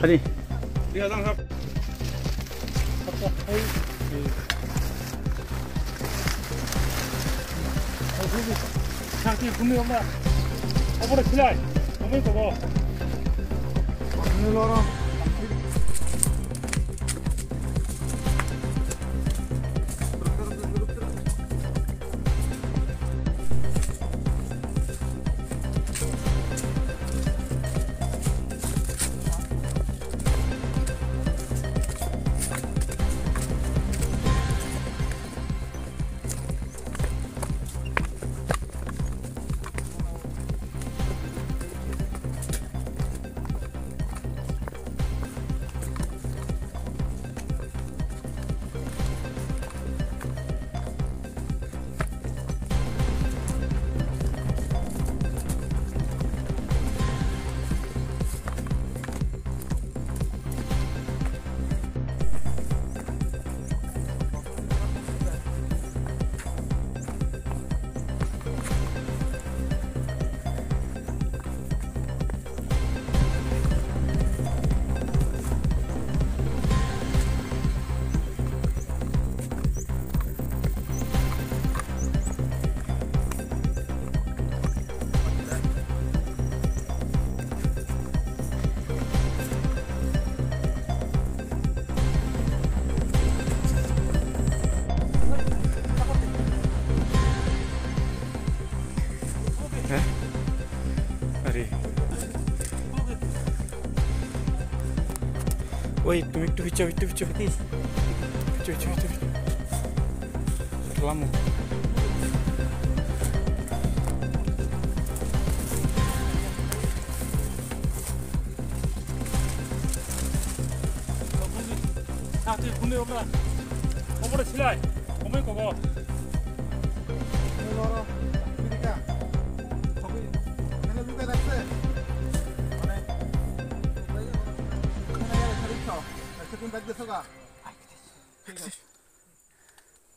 đi đi ra răng không 자, 뒤에 분명히 온다. 어버려 치라. 어머니 거고. 일로 와라. Woi, itu bicara. Lama. 자, 뒤에 분명히 온다. 어버려 치라. 어머니 거고. 일로 와라. 그러니까 거기 내가 누가 났어? Kita bagi soga.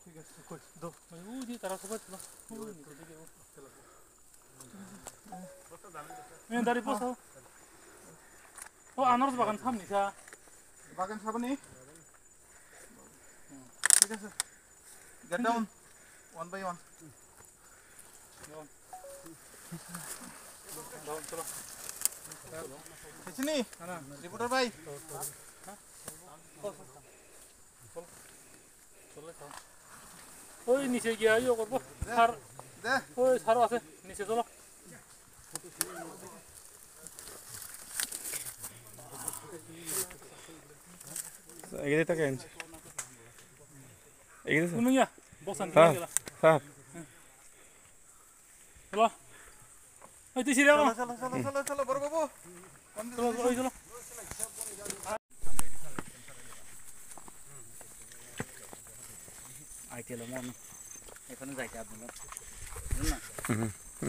Tiga sekol. Do. Di tarak sobat lo. Ini dari pos. Oh, anak bagan sam nih sa. Bagan sam nih. Tiga se. Get down. One by one. Down chalo. Sini. Reporter bhai. ওই নিচে গিয়ে ইয়ে করবো সার ওই সারও আছে নিচে চলো এগিয়ে থাকে এগিয়ে তুমি ইয়া বসান দিয়ে গেলা স্যার চলো ওই তুই সিরিয়াল চলো বড় বাবু চলো ওই চলো আইতেল মন এখানে যাইতে আপনারা না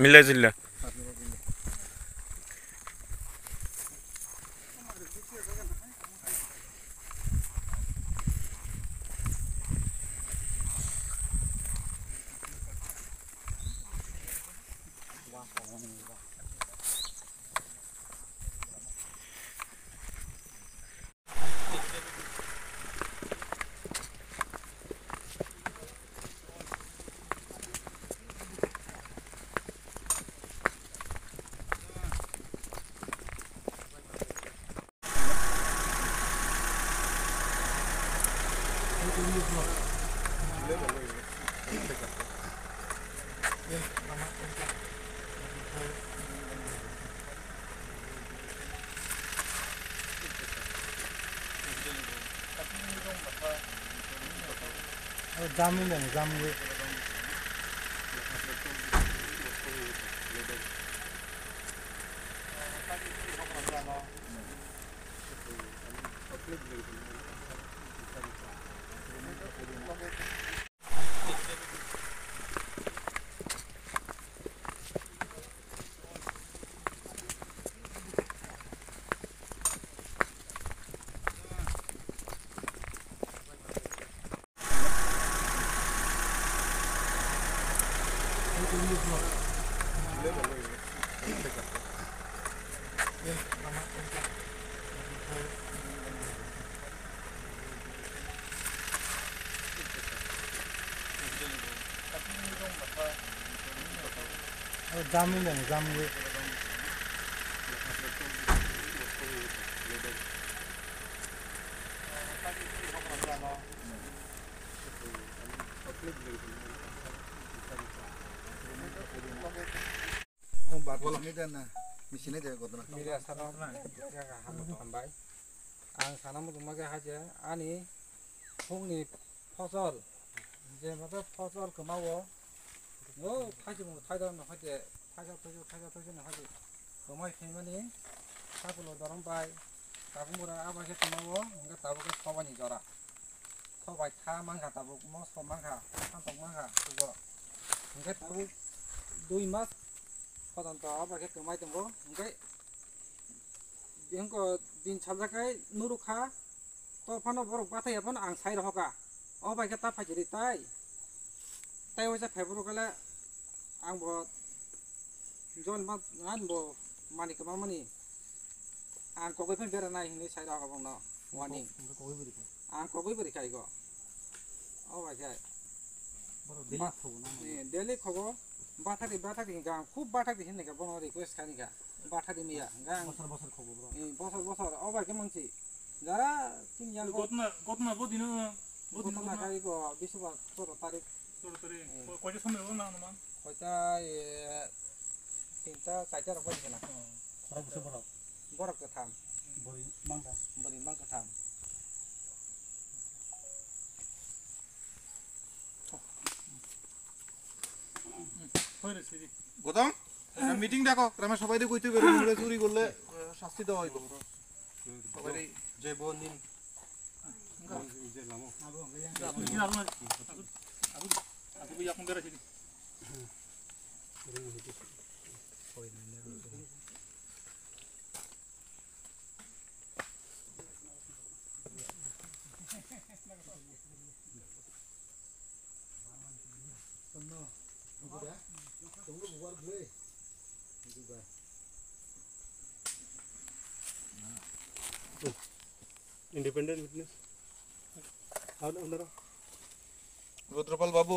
মিলে জিল্লা Jamin jamin. জামিন দেন জামিন मेसिनै जायो घटना media sarau ya hamu tambai ang sana mo tumaga haja ani hongni ফসল যে মতো ফসল কমাবো ও খাইছে মো খাইদার না হইতে থাকা না হইতে কমাই খাইমানি সাকুলো দরম পাই তাবুরা আবাকে কমাবো nga তাবুকে সবানি জরা সবাই খা মাংখা তাবু মস মাংখা সাতক মাংখা তুগো nga তাবু 2 মাস পর্যন্ত আবাকে কমাই দেবো nga দিনকো দিন ছালজাকাই নুরুখা তো ফানো বড় পাথাই আপন আং সাই রহকা ও বাইকে তা ফাইজরি তাই হইছে ফেব্রুয়ারি গলে আং ব জন মা আন ব মানি কমা মানি আং কগৈ ফেন বেরা নাই হিনি সাই রহকা বং ন ওয়ানি আং কগৈ বরি খাই গো ও বাইকে বড় দিলি খবো না দিলি খবো বাথাকি গাং খুব বাথাকি হিনে কা বন রিকোয়েস্ট খানি কা বাথাকি মিয়া গাং বছর খবো বছর ও বাইকে মানছি যারা তিন জন ঘটনা বদিনো ঘটনা কারিগো বিশুবা 16 তারিখ সরাসরি কয়টা সময় হলো না অনুমান কয়টা 3টা 4টা রকম আছে না বড় কথা বড়ি মাংকা থাম হইছে দি গৌতম মিটিং ডাকো গ্রামে সবাই দিয়ে কইতে বেরো মুড়ে চুরি করলে শাস্তি দেওয়া হইব সবাই যে বন্দিন যে লামো আপনি কি আলো আবু বই আপন বেরা ছিলি इंडिपेंडेंट विटनेस अंदर रुद्रपाल बाबू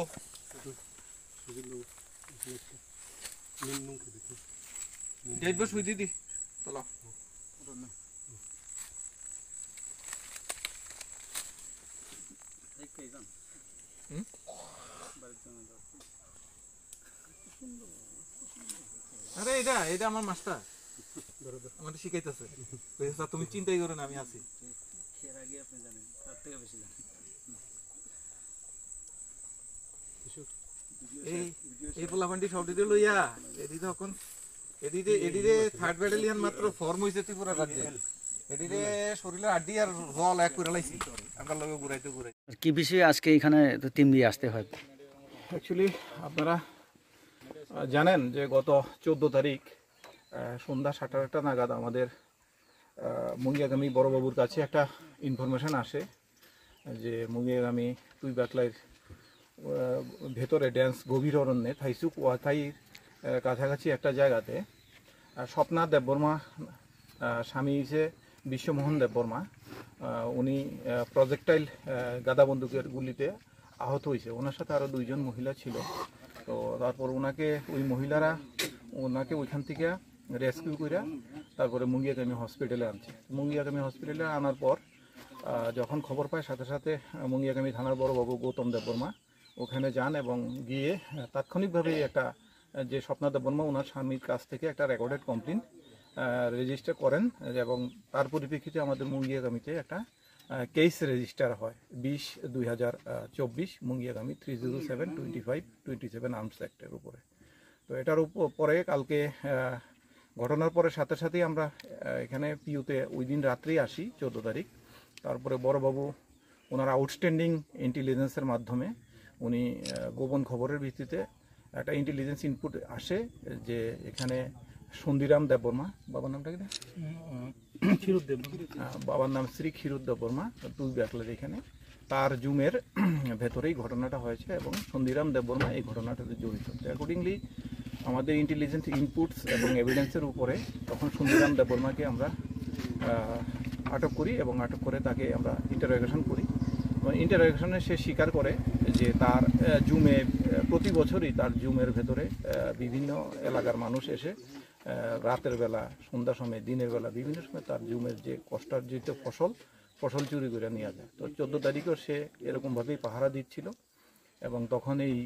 डेट बस हुई दीदी चलो আরে এটা আমার মাস্টার আমাদের শিখাইতেছে কইছে তুমি চিন্তাই করো না আমি আছি এর আগে আপনি জানেন তার থেকে বেশি জানেন এই পোলাপান্ডি সবটিতে লইয়া এদিকে থার্ড ব্যাটালিয়ন মাত্র ফর্ম হইছে ত্রিপুরা রাজ্যে এদিকে শরীরে আড্ডি আর জল এক করে লাইছি আমরা লগে ঘুরাইতে কি বিষয়ে আজকে এখানে টিম দিয়ে আসতে হয় অ্যাকচুয়ালি আপনারা জানেন যে গত 14 তারিখ সন্ধ্যা 7:30 নাগাদ আমাদের মুঙ্গিয়াগামী বড়বাবুর কাছে একটা ইনফরমেশন আসে যে মুঙ্গিয়াগামী তুই বাকলাইয়ের ভেতরে ড্যান্স গভীর অরণ্যে থাইসুক ওয়াথাইয়ের কাছাকাছি একটা জায়গাতে স্বপ্না দেববর্মা স্বামী হিসেবে বিশ্বমোহন দেববর্মা উনি প্রজেক্টাইল গাদা বন্দুকের গুলিতে আহত হয়েছে ওনার সাথে আরও 2 জন মহিলা ছিল তো তারপর ওই মহিলারা ওনাকে ওইখান থেকে রেস্কিউ করে তারপরে মুঙ্গিয়াগামী হসপিটালে আনছে মুঙ্গিয়াগামী হসপিটালে আনার পর যখন খবর পায় সাথে সাথে মুঙ্গিয়াগামী থানার বড়বাবু গৌতম দেববর্মা ওখানে যান এবং গিয়ে তাৎক্ষণিকভাবে একটা যে স্বপ্না দেববর্মা ওনার স্বামীর কাছ থেকে একটা রেকর্ডেড কমপ্লেন রেজিস্টার করেন এবং তার পরিপ্রেক্ষিতে আমাদের মুঙ্গিয়াগামীতে একটা কেস রেজিস্টার হয় 20/2024 মুঙ্গিয়াগামী 307/25/27 আর্মস অ্যাক্টের উপরে তো এটার পরে কালকে ঘটনার পরে সাথে সাথেই আমরা এখানে পিউতে ওই দিন রাত্রেই আসি 14 তারিখ তারপরে বড়বাবু ওনার আউটস্ট্যান্ডিং ইন্টেলিজেন্সের মাধ্যমে উনি গোপন খবরের ভিত্তিতে একটা ইন্টেলিজেন্স ইনপুট আসে যে এখানে সন্দিরাম দেববর্মা বাবার নামটা কি বাবার নাম শ্রী ক্ষীরোদ দেববর্মা তুই ব্যাকলার এখানে তার জুমের ভেতরেই ঘটনাটা হয়েছে এবং সন্দিরাম দেববর্মা এই ঘটনাটাতে জড়িত অ্যাকর্ডিংলি আমাদের ইন্টেলিজেন্স ইনপুটস এবং এভিডেন্সের উপরে তখন সন্দিরাম দেববর্মাকে আমরা আটক করি এবং আটক করে তাকে আমরা ইন্টারোগেশন করি ইন্টারঅ্যাকশনে সে স্বীকার করে যে তার জুমে প্রতি বছরই তার জুমের ভেতরে বিভিন্ন এলাকার মানুষ এসে রাতের বেলা, সন্ধ্যার সময়, দিনের বেলা বিভিন্ন সময় তার জুমের যে কষ্টার্জিত ফসল চুরি করে নিয়ে যায়। তো 14 তারিখও সে এরকমভাবেই পাহারা দিচ্ছিল এবং তখন এই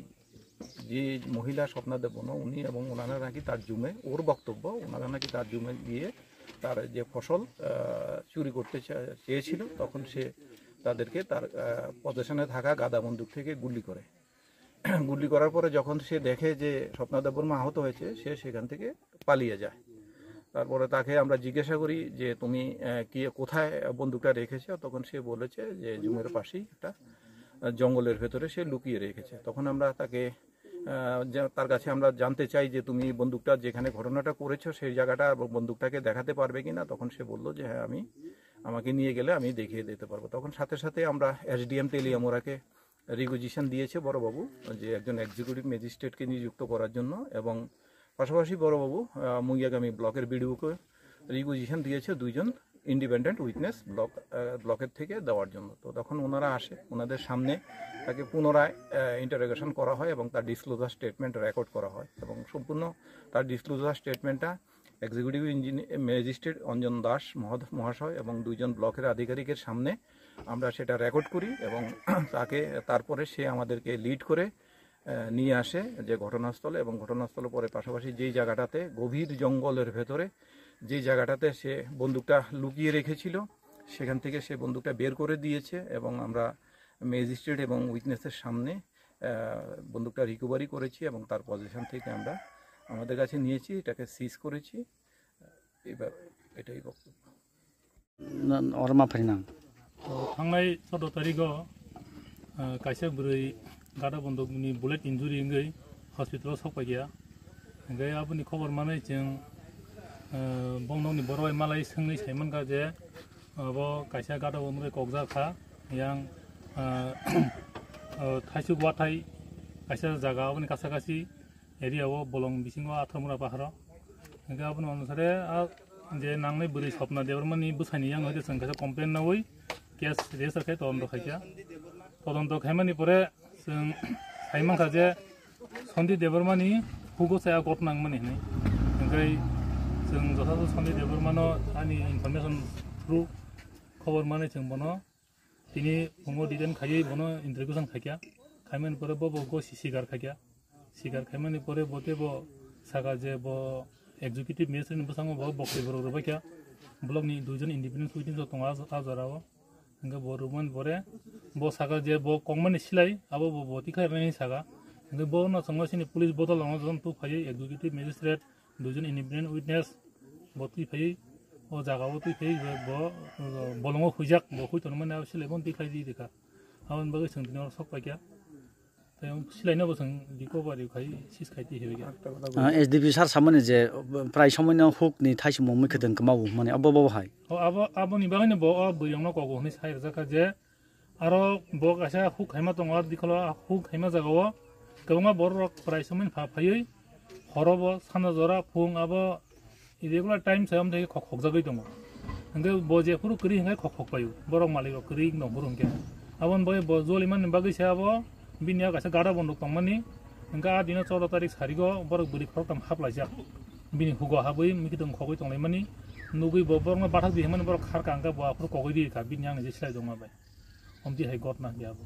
যে মহিলা স্বপ্না দেবন উনি এবং ওনারা নাকি তার জুমে, ওর বক্তব্য, ওনারা নাকি তার জুমে গিয়ে তার যে ফসল চুরি করতে চেয়েছিল, তখন সে তাদেরকে তার পজিশনে থাকা গাদা বন্দুক থেকে গুলি করার পরে যখন সে দেখে যে স্বপ্না দেববর্মা আহত হয়েছে, সে সেখান থেকে পালিয়ে যায়। তারপরে তাকে আমরা জিজ্ঞাসা করি যে তুমি কোথায় বন্দুকটা রেখেছো, তখন সে বলেছে যে জুমের পাশেই একটা জঙ্গলের ভেতরে সে লুকিয়ে রেখেছে। তখন আমরা তার কাছে আমরা জানতে চাই যে তুমি বন্দুকটা যেখানে ঘটনাটা করেছো সেই জায়গাটা বন্দুকটাকে দেখাতে পারবে কিনা। তখন সে বলল যে হ্যাঁ, আমাকে নিয়ে গেলে আমি দেখিয়ে দিতে পারবো। তখন সাথে সাথে আমরা SDM তেলিয়ামোড়াকে রিকুইজিশন দিয়েছে বড়বাবু যে একজন এক্সিকিউটিভ ম্যাজিস্ট্রেটকে নিযুক্ত করার জন্য, এবং পাশাপাশি বড়বাবু মুঙ্গিয়াগামী ব্লকের বিডিওকে রিকুইজিশন দিয়েছে 2 জন ইন্ডিপেন্ডেন্ট উইটনেস ব্লকের থেকে দেওয়ার জন্য। তো তখন ওনারা আসে, ওনাদের সামনে তাকে পুনরায় ইন্টারোগেশন করা হয় এবং তার ডিসক্লোজার স্টেটমেন্ট রেকর্ড করা হয় এবং সম্পূর্ণ তার ডিসক্লোজার স্টেটমেন্টটা এক্সিকিউটিভ ম্যাজিস্ট্রেট অঞ্জন দাস মহাশয় এবং 2 জন ব্লকের আধিকারিকের সামনে আমরা সেটা রেকর্ড করি এবং তারপরে সে আমাদেরকে লিড করে নিয়ে আসে যে ঘটনাস্থলে, এবং ঘটনাস্থলে পরে পাশাপাশি যেই জায়গাটাতে গভীর জঙ্গলের ভেতরে যে জায়গাটাতে সে বন্দুকটা লুকিয়ে রেখেছিল সেখান থেকে সে বন্দুকটা বের করে দিয়েছে এবং আমরা ম্যাজিস্ট্রেট এবং উইটনেসের সামনে বন্দুকটা রিকভারি করেছি এবং তার পজিশন থেকে আমরা আমাদের কাছে নিয়েছি, এটাকে সিজ করেছি। এটাই বক্তব্য। অরমা ফারিনাং थांनाय 14 तारिखआव कायसा बुरै गादा बन्दकनि बुलेट इन्जुरि इंगै हस्पिटालाव सफाय गैया ओमफ्राय आबुनि खबर माने जों बंदंनि बर'य मालाय सोंनै सायमोन जे अब कायसा गादा बन्दक ककजाखा yang थाइसुक वाथाय कायसा जागा आबुनि कासाकासि एरियाव बलं बिसिङाव आथामुरा पाहाराव ओमफ्राय आबुनि अनुसारे जे नांनाय बुरै सपना देवरमानि बुसायनि yang होदे जों कायसा कमप्लेन नावै केस रेजिस्टार खाय तदন্ত खायमानि परे जों सायमानखा जे सन्दीप देवबर्मानि हुगसाया गटनांमोन होननाय ओमफ्राय जों जथाथ' सन्दीप देवबर्मानो आंनि इनफरमेसन थ्रु खबर माने जों बनो दिनै फुङाव डिटेन खायै बनो इन्ट्रोगेसन खायखिया खायमानि परे बो सिगार खायखिया सिगार खायमानि परे बते बो सागा जे बो एक्जिक्यूटिव मेजिस्ट्रेटनि बसाङाव बो बक्तब्य रबायखिया ब्लकनि 2 जन इन्डिपेन्डेन्ट उइटनेस दङ आजाराव ओंगे बरुमन बरे बो सागा जे बो कंगमानि सिलाय आबो बो बति खायनायनि सागा ओंगे बो न संगासिनि पुलिस बदल लाङो जन तु फायै एक्जिक्यूटिव मेजिस्ट्रेट 2 जन इन्डिपेन्डेन्ट उइटनेस बति फायै ओ जागाव तु फायै बो बलङो हुइजाक बो हुइतन माने सिलाय बन दिखाय दि देखा आवन बगे जों दिनाव सफायया तायम सिलायनो बो जों रिकभारि खाय सिस खायति हेबेगा SDP सार सामने जे प्राय समयनो हुकनि थाइसुम मैखदों मावो माने अबहाय आबोनि बागैनो बो बैयावनो गगो हनै सायर जाका जे आरो बो कायसा हुक हायमा दङ आरो दिखला हुक हायमा जागाव गोबां बर' प्राय समयनो फाफायै हरबो साना जरा फुं आबो इरेगुलार टाइम सायाम थाय खखजागै दङ ओंगे बो जेफोर करि हंगाय खखपायो बर' मालिक करि दं बरंके आबन बो जलिमान बागै सायाबो बिनिया कायसा गादा बन्दक दंमानि ओंगा दिना 14 तारिख सारिगो बर' बुरि प्रग्राम हाबलायजा बिनि हुगो हाबै मिखदों खगै दंलाय मानि नुगै बर'मा बाथा दिहमान बर' खारका ओंगा बाफोर खगै दिखा बिनि आंनि जे सिलाय दङ बाय हमदि हाय गटना गैयाबो